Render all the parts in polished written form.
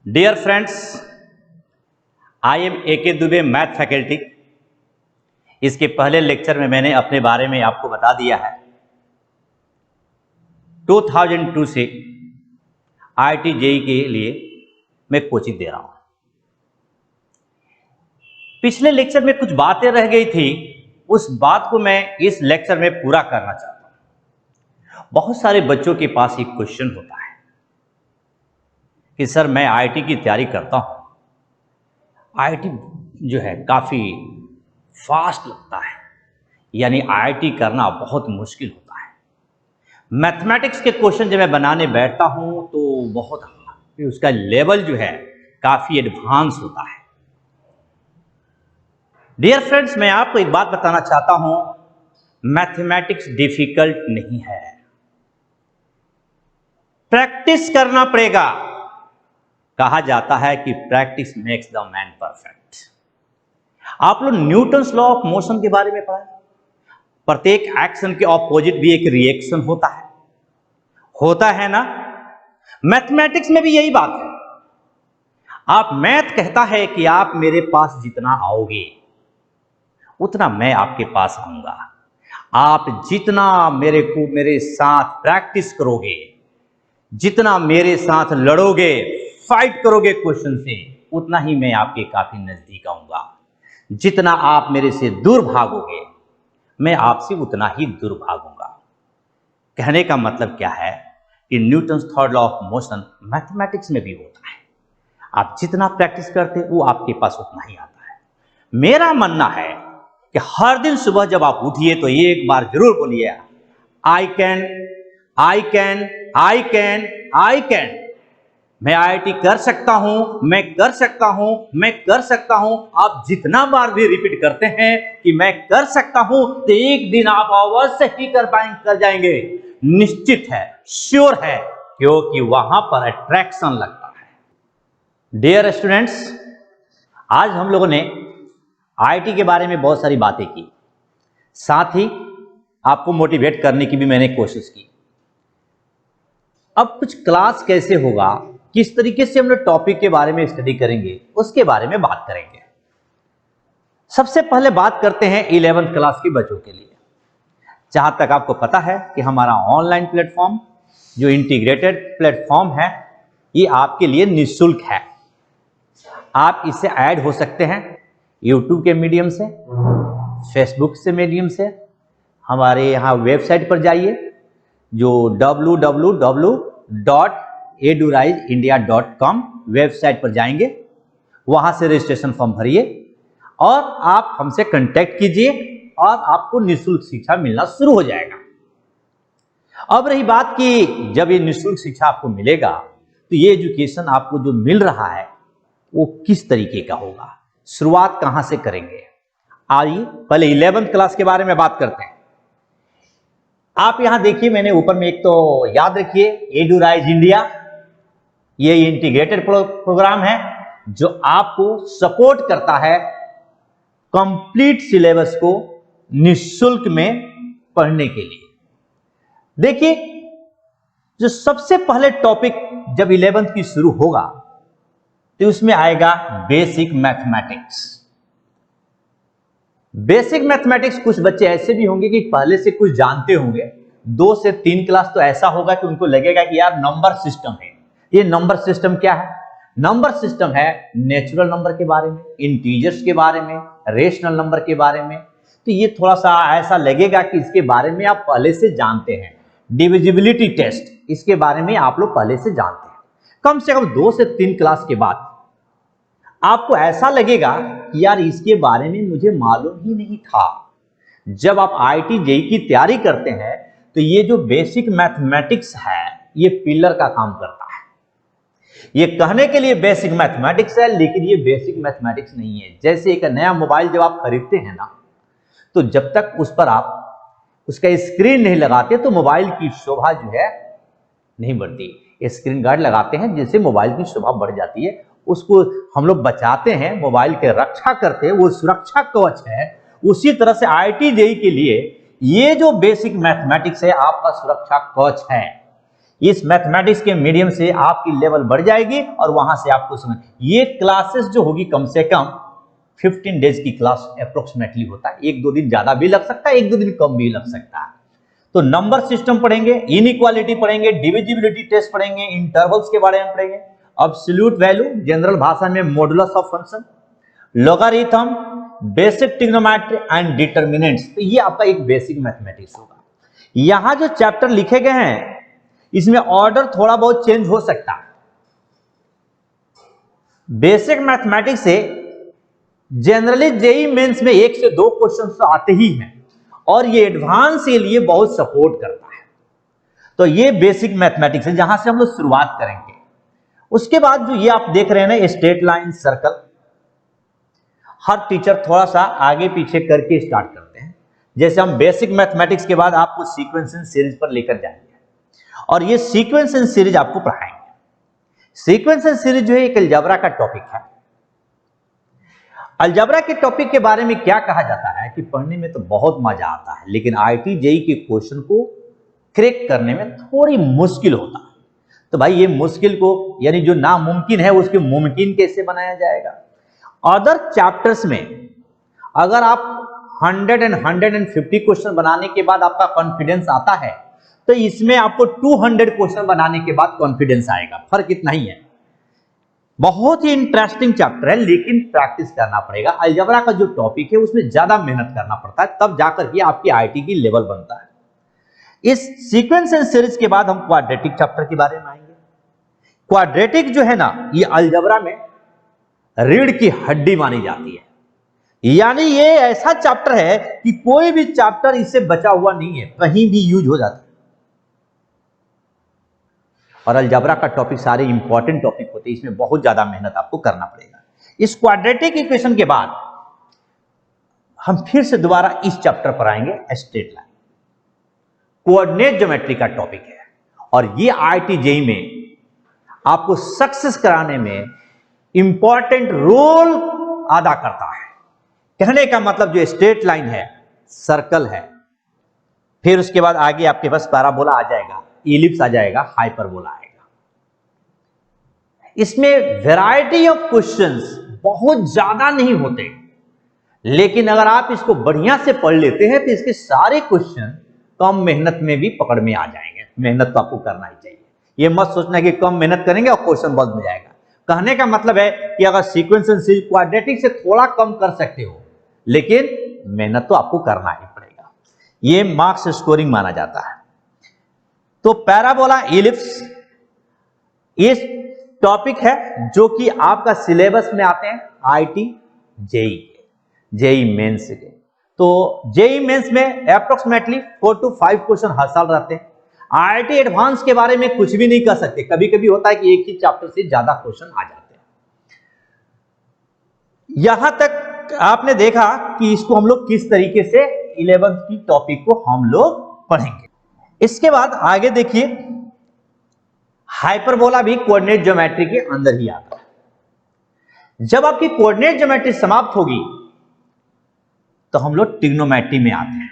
Dear friends, I am A K. Dubey, math faculty. इसके पहले lecture में मैंने अपने बारे में आपको बता दिया है। 2002 से IIT JEE के लिए मैं कोचिंग दे रहा हूं। पिछले लेक्चर में कुछ बातें रह गई थी, उस बात को मैं इस लेक्चर में पूरा करना चाहता हूं। बहुत सारे बच्चों के पास एक क्वेश्चन होता है कि सर मैं IIT की तैयारी करता हूं, IIT जो है काफ़ी फास्ट लगता है, यानी IIT करना बहुत मुश्किल होता है। मैथमेटिक्स के क्वेश्चन जब मैं बनाने बैठता हूं तो बहुत उसका लेवल जो है काफ़ी एडवांस होता है। डियर फ्रेंड्स, मैं आपको एक बात बताना चाहता हूं, मैथमेटिक्स डिफिकल्ट नहीं है, प्रैक्टिस करना पड़ेगा। कहा जाता है कि practice makes the man perfect. आप लोग न्यूटन्स लॉ ऑफ मोशन के बारे में पढ़ा, प्रत्येक एक्शन के ऑपोजिट भी एक रिएक्शन होता है ना। मैथमेटिक्स में भी यही बात है। आप मैथ कहता है कि आप मेरे पास जितना आओगे उतना मैं आपके पास आऊंगा। आप जितना मेरे साथ प्रैक्टिस करोगे, जितना मेरे साथ लड़ोगे, फाइट करोगे क्वेश्चन से, उतना ही मैं आपके काफी नजदीक आऊंगा। जितना आप मेरे से दूर भागोगे, मैं आपसे उतना ही दूर भागूंगा। कहने का मतलब क्या है कि Newton's third law of motion mathematics में भी होता है। आप जितना प्रैक्टिस करते वो आपके पास उतना ही आता है। मेरा मानना है कि हर दिन सुबह जब आप उठिए तो एक बार जरूर बोलिए, I can, I can, I can, I can. मैं IIT कर सकता हूं, मैं कर सकता हूं, मैं कर सकता हूं। आप जितना बार भी रिपीट करते हैं कि मैं कर सकता हूं, तो एक दिन आप अवश्य ही कर जाएंगे। निश्चित है, श्योर है, क्योंकि वहां पर अट्रैक्शन लगता है। डियर स्टूडेंट्स, आज हम लोगों ने IIT के बारे में बहुत सारी बातें की, साथ ही आपको मोटिवेट करने की भी मैंने कोशिश की। अब कुछ क्लास कैसे होगा, किस तरीके से हम लोग टॉपिक के बारे में स्टडी करेंगे, उसके बारे में बात करेंगे। सबसे पहले बात करते हैं 11th क्लास के बच्चों के लिए। जहां तक आपको पता है कि हमारा ऑनलाइन प्लेटफॉर्म जो इंटीग्रेटेड प्लेटफॉर्म है, ये आपके लिए निःशुल्क है। आप इससे ऐड हो सकते हैं यूट्यूब के मीडियम से, फेसबुक से मीडियम से। हमारे यहाँ वेबसाइट पर जाइए, जो www.eduriseindia.com वेबसाइट पर जाएंगे, वहां से रजिस्ट्रेशन फॉर्म भरिए और आप हमसे कांटेक्ट कीजिए और आपको निःशुल्क शिक्षा मिलना शुरू हो जाएगा। अब रही बात कि जब ये निःशुल्क शिक्षा आपको मिलेगा तो ये एजुकेशन आपको जो मिल रहा है वो किस तरीके का होगा, शुरुआत कहां से करेंगे। आइए पहले 11th क्लास के बारे में बात करते हैं। आप यहां देखिए, मैंने ऊपर में एक तो याद रखिए एडुराइज इंडिया, ये इंटीग्रेटेड प्रोग्राम है जो आपको सपोर्ट करता है कंप्लीट सिलेबस को निःशुल्क में पढ़ने के लिए। देखिए, जो सबसे पहले टॉपिक जब 11th की शुरू होगा तो उसमें आएगा बेसिक मैथमेटिक्स। बेसिक मैथमेटिक्स कुछ बच्चे ऐसे भी होंगे कि पहले से कुछ जानते होंगे। 2 से 3 क्लास तो ऐसा होगा कि उनको लगेगा कि यार नंबर सिस्टम है। ये नंबर सिस्टम क्या है? नंबर सिस्टम है नेचुरल नंबर के बारे में, इंटीजर्स के बारे में, रेशनल नंबर के बारे में। तो ये थोड़ा सा ऐसा लगेगा कि इसके बारे में आप पहले से जानते हैं। डिविजिबिलिटी टेस्ट, इसके बारे में आप लोग पहले से जानते हैं। कम से कम 2 से 3 क्लास के बाद आपको ऐसा लगेगा कि यार इसके बारे में मुझे मालूम ही नहीं था। जब आप IIT JEE की तैयारी करते हैं तो ये जो बेसिक मैथमेटिक्स है, ये पिलर का काम करता है। ये कहने के लिए बेसिक मैथमेटिक्स है, लेकिन ये बेसिक मैथमेटिक्स नहीं है। जैसे एक नया मोबाइल जब आप खरीदते हैं ना, तो जब तक उस पर आप उसका स्क्रीन नहीं लगाते तो मोबाइल की शोभा जो है नहीं बढ़ती। स्क्रीन गार्ड लगाते हैं जिससे मोबाइल की शोभा बढ़ जाती है, उसको हम लोग बचाते हैं, मोबाइल के रक्षा करते हैं, वो सुरक्षा कवच है। उसी तरह से IIT JEE के लिए ये जो बेसिक मैथमेटिक्स है आपका सुरक्षा कवच है। इस मैथमेटिक्स के मीडियम से आपकी लेवल बढ़ जाएगी और वहां से आपको समझ, ये क्लासेस जो होगी कम से कम 15 डेज की क्लास अप्रोक्सीमेटली होता है, एक दो दिन ज्यादा भी लग सकता है, एक दो दिन कम भी लग सकता है। तो नंबर सिस्टम पढ़ेंगे, इनइक्वालिटी पढ़ेंगे, डिविजिबिलिटी टेस्ट पढ़ेंगे, इंटरवल्स के बारे में पढ़ेंगे, एब्सोल्यूट वैल्यू, जनरल भाषा में modulus of function, logarithm, basic trigonometry and determinants. तो ये आपका एक बेसिक मैथमेटिक्स होगा। यहां जो चैप्टर लिखे गए हैं इसमें ऑर्डर थोड़ा बहुत चेंज हो सकता है। बेसिक मैथमेटिक्स से जनरली जेईई मेंस में 1 से 2 क्वेश्चन तो आते ही हैं और ये एडवांस के लिए बहुत सपोर्ट करता है। तो ये बेसिक मैथमेटिक्स है जहां से हम लोग शुरुआत करेंगे। उसके बाद जो ये आप देख रहे हैं ना स्ट्रेट लाइन, सर्कल, हर टीचर थोड़ा सा आगे पीछे करके स्टार्ट करते हैं। जैसे हम बेसिक मैथमेटिक्स के बाद आपको सीक्वेंस एंड सीरीज पर लेकर जाएंगे और ये सीक्वेंस एंड सीरीज आपको पढ़ाएंगे। सीक्वेंस एंड सीरीज जो है एक अलजेब्रा का टॉपिक है। अलजेब्रा के टॉपिक के बारे में क्या कहा जाता है कि पढ़ने में तो बहुत मजा आता है, लेकिन आईआईटी जेईई के क्वेश्चन को क्रैक करने में थोड़ी मुश्किल होता है। तो भाई ये मुश्किल को, यानी जो नामुमकिन है उसके मुमकिन कैसे बनाया जाएगा। अदर चैप्टर्स में अगर आप 100 and 150 क्वेश्चन बनाने के बाद आपका कॉन्फिडेंस आता है, तो इसमें आपको 200 क्वेश्चन बनाने के बाद कॉन्फिडेंस आएगा। फर्क इतना ही है। बहुत ही इंटरेस्टिंग चैप्टर है, लेकिन प्रैक्टिस करना पड़ेगा। अलजेब्रा का जो टॉपिक है उसमें ज्यादा मेहनत करना पड़ता है, तब जाकर के आपकी आईआईटी की लेवल बनता है। इस सीक्वेंस एंड सीरीज के बाद हम क्वाड्रेटिक चैप्टर के बारे में आएंगे। क्वाड्रेटिक जो है ना, ये अलजेब्रा में रीढ़ की हड्डी मानी जाती है। यानी ये ऐसा चैप्टर है कि कोई भी चैप्टर इससे बचा हुआ नहीं है, कहीं भी यूज हो जाता है। और अलजेब्रा का टॉपिक सारे इंपॉर्टेंट टॉपिक होते हैं, इसमें बहुत ज्यादा मेहनत आपको करना पड़ेगा। इस क्वाड्रेटिक इक्वेशन के बाद हम फिर से दोबारा इस चैप्टर पर आएंगे, स्ट्रेट लाइन। कोऑर्डिनेट ज्योमेट्री का टॉपिक है और ये आईआईटी जेईई में आपको सक्सेस कराने में इंपॉर्टेंट रोल अदा करता है। कहने का मतलब जो स्ट्रेट लाइन है, सर्कल है, फिर उसके बाद आगे आपके पास पैराबोला आ जाएगा, इलिप्स आ जाएगा, हाइपरबोला आएगा। इसमें वैरायटी ऑफ क्वेश्चंस बहुत ज्यादा नहीं होते, लेकिन अगर आप इसको बढ़िया से पढ़ लेते हैं तो इसके सारे क्वेश्चन कम मेहनत में भी पकड़ में आ जाएंगे। मेहनत तो आपको करना ही चाहिए। ये मत सोचना कि कम मेहनत करेंगे और क्वेश्चन बहुत मिल जाएगा। कहने का मतलब है कि अगर सीक्वेंस एंड सीरीज क्वाड्रेटिक से थोड़ा कम कर सकते हो, लेकिन मेहनत तो आपको करना ही पड़ेगा। ये मार्क्स स्कोरिंग माना जाता है। तो पैराबोला, इलिप्स ये टॉपिक है जो कि आपका सिलेबस में आते हैं आईआईटी जेईई मेंस के। तो जेईई मेंस में अप्रोक्सीमेटली 4 to 5 क्वेश्चन हर साल रहते हैं। आईआईटी एडवांस के बारे में कुछ भी नहीं कर सकते। कभी कभी होता है कि एक ही चैप्टर से ज्यादा क्वेश्चन आ जाते हैं। यहां तक आपने देखा कि इसको हम लोग किस तरीके से 11th की टॉपिक को हम लोग पढ़ेंगे। इसके बाद आगे देखिए, हाइपरबोला भी कोऑर्डिनेट ज्योमेट्री के अंदर ही आता है। जब आपकी कोऑर्डिनेट ज्योमेट्री समाप्त होगी तो हम लोग ट्रिग्नोमेट्री में आते हैं।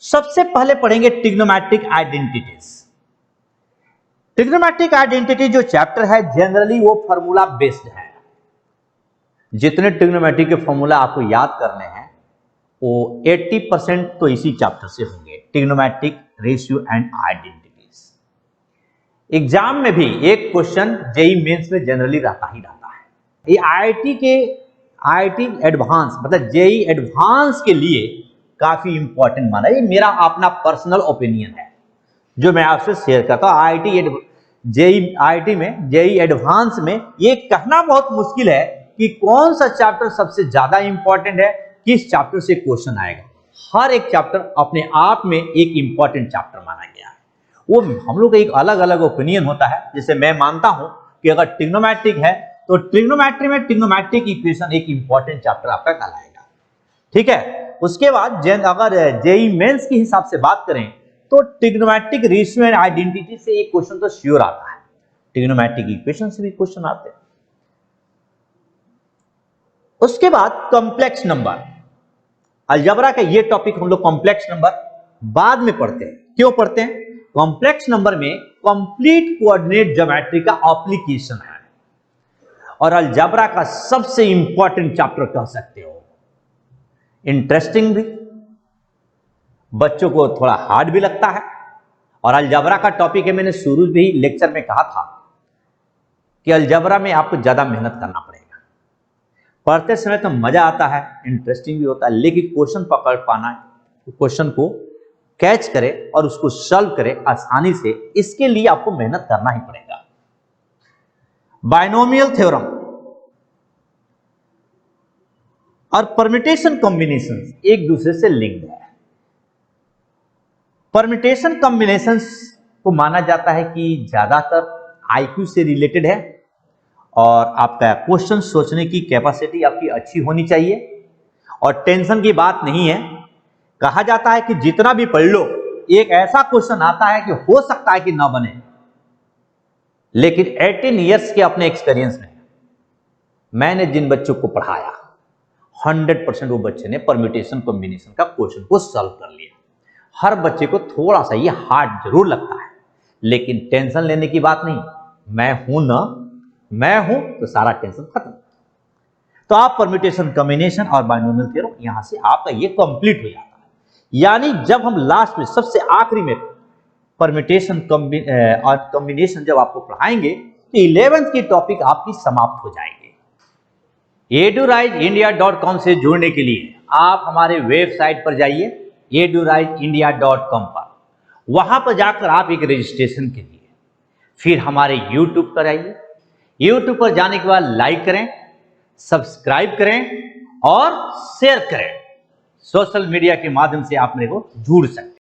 सबसे पहले पढ़ेंगे ट्रिग्नोमेट्रिक आइडेंटिटीज। ट्रिग्नोमेट्रिक आइडेंटिटी जो चैप्टर है जनरली वो फॉर्मूला बेस्ड है। जितने ट्रिग्नोमेट्री के फॉर्मूला आपको याद करने हैं वो 80% तो इसी चैप्टर से होंगे, trigonometric ratio and identities. Exam में भी एक क्वेश्चन जेईई मेंस में जनरली रहता ही रहता है। ये आईआईटी एडवांस मतलब जेईई एडवांस के लिए काफी इंपॉर्टेंट माना। ये मेरा अपना पर्सनल ओपिनियन है जो मैं आपसे शेयर करता हूं। आईआईटी में जेईई एडवांस में ये कहना बहुत मुश्किल है कि कौन सा चैप्टर सबसे ज्यादा इंपॉर्टेंट है, किस चैप्टर से क्वेश्चन आएगा। हर एक चैप्टर अपने आप में एक इंपॉर्टेंट चैप्टर माना गया है। वो हम लोग का एक अलग अलग ओपिनियन होता है। जैसे मैं मानता हूं कि अगर ट्रिग्नोमेट्रिक है तो ट्रिग्नोमेट्री में ट्रिग्नोमेट्रिक इक्वेशन एक इंपॉर्टेंट चैप्टर आपका कहलाएगा। ठीक है। उसके बाद अगर जेईई मेंस के हिसाब से बात करें तो ट्रिग्नोमेट्रिक रेशियो एंड आइडेंटिटी से एक क्वेश्चन तो श्योर आता है। ट्रिग्नोमेट्रिक इक्वेशन से भी क्वेश्चन आते हैं। उसके बाद कॉम्प्लेक्स नंबर, अलजेब्रा का ये टॉपिक हम लोग कॉम्प्लेक्स नंबर बाद में पढ़ते हैं। क्यों पढ़ते हैं? कॉम्प्लेक्स नंबर में कंप्लीट कोऑर्डिनेट ज्योमेट्री का एप्लीकेशन है और अलजेब्रा का सबसे इंपॉर्टेंट चैप्टर कह सकते हो। इंटरेस्टिंग भी, बच्चों को थोड़ा हार्ड भी लगता है। और अलजेब्रा का टॉपिक है, मैंने शुरू में ही लेक्चर में कहा था कि अलजेब्रा में आपको ज्यादा मेहनत करना पड़ेगा। पढ़ते समय तो मजा आता है, इंटरेस्टिंग भी होता है, लेकिन क्वेश्चन पकड़ पाना, क्वेश्चन को कैच करे और उसको सॉल्व करे आसानी से, इसके लिए आपको मेहनत करना ही पड़ेगा। बायनोमियल थ्योरम और परम्यूटेशन कॉम्बिनेशन एक दूसरे से लिंक्ड है। परम्यूटेशन कॉम्बिनेशंस को माना जाता है कि ज्यादातर आईक्यू से रिलेटेड है और आपका क्वेश्चन सोचने की कैपेसिटी आपकी अच्छी होनी चाहिए और टेंशन की बात नहीं है। कहा जाता है कि जितना भी पढ़ लो, एक ऐसा क्वेश्चन आता है कि हो सकता है कि ना बने, लेकिन 18 इयर्स के अपने एक्सपीरियंस में मैंने जिन बच्चों को पढ़ाया 100% वो बच्चे ने परम्यूटेशन कॉम्बिनेशन का क्वेश्चन को सॉल्व कर लिया। हर बच्चे को थोड़ा सा ये हार्ड जरूर लगता है, लेकिन टेंशन लेने की बात नहीं। मैं हूं ना, मैं हूं तो सारा टेंशन खत्म। तो आप परम्यूटेशन कॉम्बिनेशन और बायनोमियल थ्योरम यहां से आपका ये कंप्लीट हो जाता है। यानी जब हम लास्ट में सबसे आखिरी में परम्यूटेशन और कॉम्बिनेशन जब आपको पढ़ाएंगे तो 11th की टॉपिक आपकी समाप्त हो जाएगी। edurigeindia.com से जुड़ने के लिए आप हमारे वेबसाइट पर जाइए edurigeindia.com पर। वहां पर जाकर आप एक रजिस्ट्रेशन कीजिए, फिर हमारे YouTube पर आइए। YouTube पर जाने के बाद लाइक करें, सब्सक्राइब करें और शेयर करें। सोशल मीडिया के माध्यम से आप मेरे को जुड़ सकते हैं।